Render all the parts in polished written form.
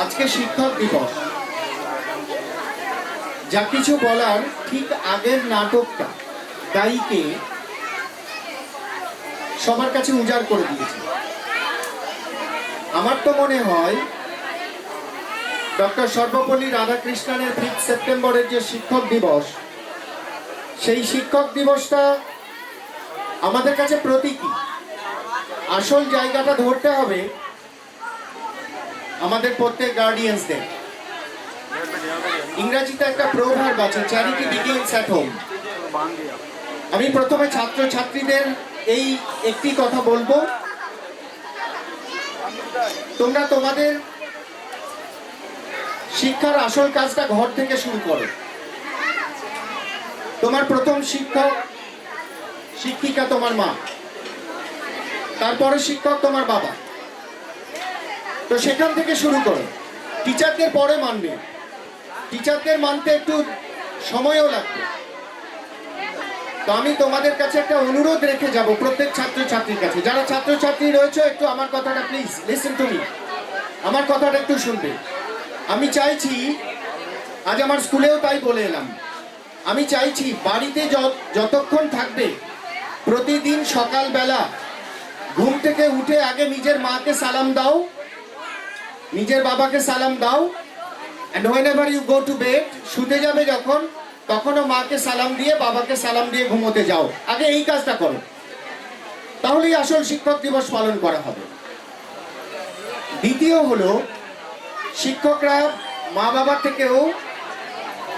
আজকে শিক্ষক দিবস। যা কিছু বলার ঠিক আগের নাটকটা গাইকে সবার কাছে উজাড় করে দিয়েছে। আমার তো মনে হয় ডক্টর সর্বপল্লী রাধাকৃষ্ণনের 5 সেপ্টেম্বরের যে শিক্ষক দিবস, সেই শিক্ষক দিবসটা আমাদের কাছে প্রতীকী। আসল জায়গাটা ধরতে হবে আমাদের প্রত্যেক গার্ডিয়ানসদের। ইংরেজিতে একটা প্রভাব আছে, চ্যারিটি বিগিনস অ্যাট হোম। আমি প্রথমে ছাত্রছাত্রীদের এই একটি কথা বলবো, তোমরা তোমাদের শিক্ষার আসল কাজটা ঘর থেকে শুরু করো। তোমার প্রথম শিক্ষক শিক্ষিকা তোমার মা, তারপরে শিক্ষক তোমার বাবা। তো সেখান থেকে শুরু করো। টিচারদের পরে মানবে, টিচারদের মানতে একটু সময়ও লাগবে। তো আমি তোমাদের কাছে একটা অনুরোধ রেখে যাব প্রত্যেক ছাত্রছাত্রীর কাছে। যারা ছাত্রছাত্রী রয়েছে একটু আমার কথাটা প্লিজ লিসেন টু মি, আমার কথাটা একটু শুনবে। আমি চাইছি, আজ আমার স্কুলেও তাই বলে এলাম, আমি চাইছি বাড়িতে যতক্ষণ থাকবে প্রতিদিন সকালবেলা ঘুম থেকে উঠে আগে নিজের মাকে সালাম দাও, নিজের বাবাকে সালাম দাও, and whenever you go to bed, শুতে যাবে যখন, তখনও মাকে সালাম দিয়ে বাবাকে সালাম দিয়ে ঘুমোতে যাও। আগে এই কাজটা করো, তাহলেই আসল শিক্ষক দিবস পালন করা হবে। দ্বিতীয় হলো, শিক্ষকরা মা বাবার থেকেও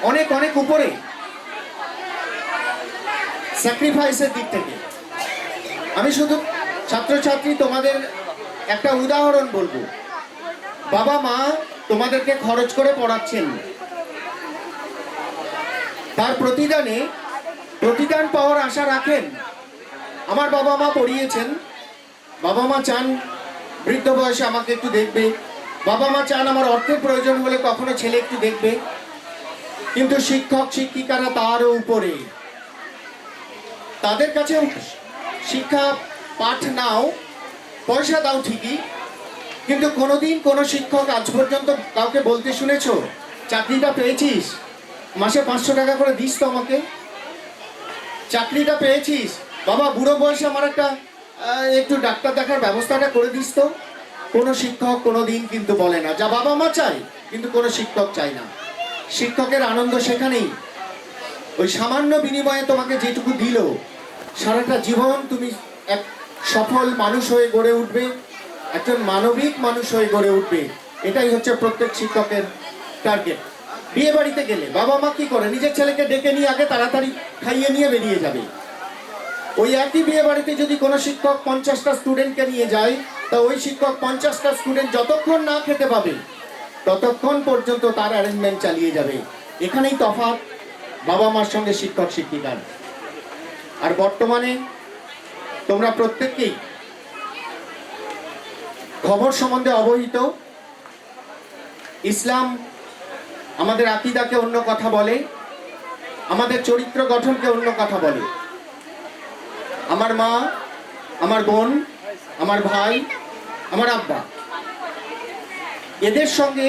অনেক অনেক উপরে স্যাক্রিফাইসের দিক থেকে। আমি শুধু ছাত্রছাত্রী তোমাদের একটা উদাহরণ বলবো। বাবা মা তোমাদেরকে খরচ করে পড়াচ্ছেন, তার প্রতিদান পাওয়ার আশা রাখেন। আমার বাবা মা পড়িয়েছেন, বাবা মা চান বৃদ্ধ বয়সে আমাকে একটু দেখবে, বাবা মা চান আমার অর্থের প্রয়োজন হলে কখনো ছেলে একটু দেখবে। কিন্তু শিক্ষক শিক্ষিকারা তারও উপরে, তাদের কাছে শিক্ষা পাঠ নাও, পয়সা দাও ঠিকই, কিন্তু কোনোদিন কোনো শিক্ষক আজ পর্যন্ত কাউকে বলতে শুনেছ চাকরিটা পেয়েছিস, মাসে 500 টাকা করে দিস তো আমাকে, চাকরিটা পেয়েছিস বাবা, বুড়ো বয়সে আমার একটু ডাক্তার দেখার ব্যবস্থাটা করে দিস তো? কোনো শিক্ষক কোনোদিন কিন্তু বলে না। যা বাবা মা চায় কিন্তু কোনো শিক্ষক চায় না। শিক্ষকের আনন্দ সেখানেই, ওই সামান্য বিনিময়ে তোমাকে যেটুকু দিল, সারাটা জীবন তুমি এক সফল মানুষ হয়ে গড়ে উঠবে, একজন মানবিক মানুষ হয়ে গড়ে উঠবে। এটাই হচ্ছে প্রত্যেক শিক্ষকের টার্গেট। বিয়ে বাড়িতে গেলে বাবা মা কি করে, নিজের ছেলেকে ডেকে নিয়ে আগে তাড়াতাড়ি খাইয়ে নিয়ে বেরিয়ে যাবে। ওই একই বিয়ে বাড়িতে যদি কোনো শিক্ষক 50টা স্টুডেন্টকে নিয়ে যায়, তা ওই শিক্ষক 50টা স্টুডেন্ট যতক্ষণ না খেতে পাবে ততক্ষণ পর্যন্ত তার অ্যারেঞ্জমেন্ট চালিয়ে যাবে। এখানেই তফাৎ বাবা মার সঙ্গে শিক্ষক শিক্ষিকার। আর বর্তমানে তোমরা প্রত্যেককেই খবর সম্বন্ধে অবহিত। ইসলাম আমাদের আকীদাকে অন্য কথা বলে, আমাদের চরিত্র গঠনকে অন্য কথা বলে। আমার মা, আমার বোন, আমার ভাই, আমার আব্বা, এদের সঙ্গে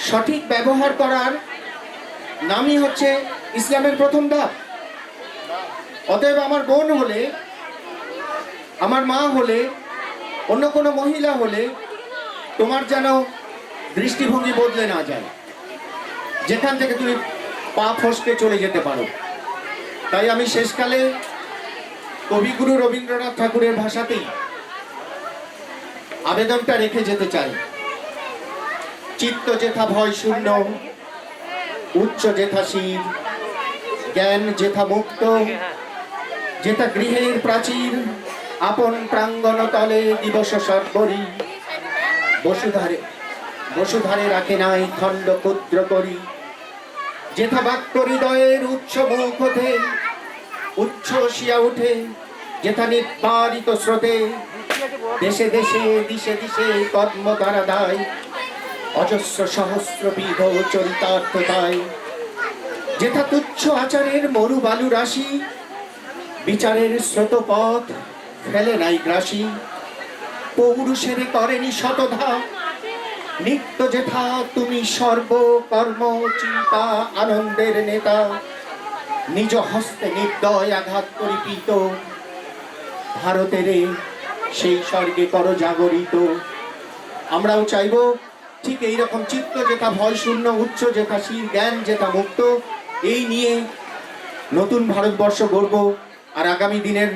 সঠিক ব্যবহার করার নামই হচ্ছে ইসলামের প্রথম ধাপ। অতএব আমার বোন হলে, আমার মা হলে, অন্য কোনো মহিলা হলে তোমার যেন দৃষ্টিভঙ্গি বদলে না যায়, যেখান থেকে তুমি পা ফসকে চলে যেতে পারো। তাই আমি শেষকালে কবিগুরু রবীন্দ্রনাথ ঠাকুরের ভাষাতেই আবেদনটা রেখে যেতে চাই। চিত্ত যেথা ভয় শূন্য, উচ্চ যেথা শির, জ্ঞান যেথা মুক্ত, যেথা গৃহের প্রাচীর, আপন প্রাঙ্গণ তলে দিবস সর্বরি, বসুধারে রাখে নাই খণ্ড ক্ষুদ্র করি, যেথা বাক্য হৃদয়ের উচ্চ মুখ হতে উচ্ছ্বসিয়া উঠে, যেথা নির্বারিত স্রোতে দেশে দেশে দিশে দিশে কর্মধারা দায়, অজস্র সহস্র বিধ চরিতার্থতায়, যেথা তুচ্ছ আচারের মরু বালু রাশি, বিচারের স্রোতপথ ফেলে নাই গ্রাসী, পৌরুষের করেনি শতধা, নিত্য যেথা তুমি সর্বকর্ম চিন্তা আনন্দের নেতা, নিজ হস্তে নির্দয় আঘাত করিপিত, ভারতের সেই স্বর্গে কর জাগরিত। আমরাও চাইব ঠিক এইরকম চিত্ত যেটা ভয় শূন্য, উচ্চ যেটা শীল, জ্ঞান যেটা মুক্ত, এই নিয়ে নতুন ভারতবর্ষ গড়ব। আর আগামী দিনের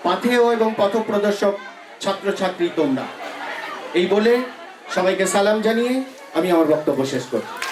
পাথেয় এবং পথপ্রদর্শক ছাত্রছাত্রী তোমরা। এই বলে সবাইকে সালাম জানিয়ে আমি আমার বক্তব্য শেষ করছি।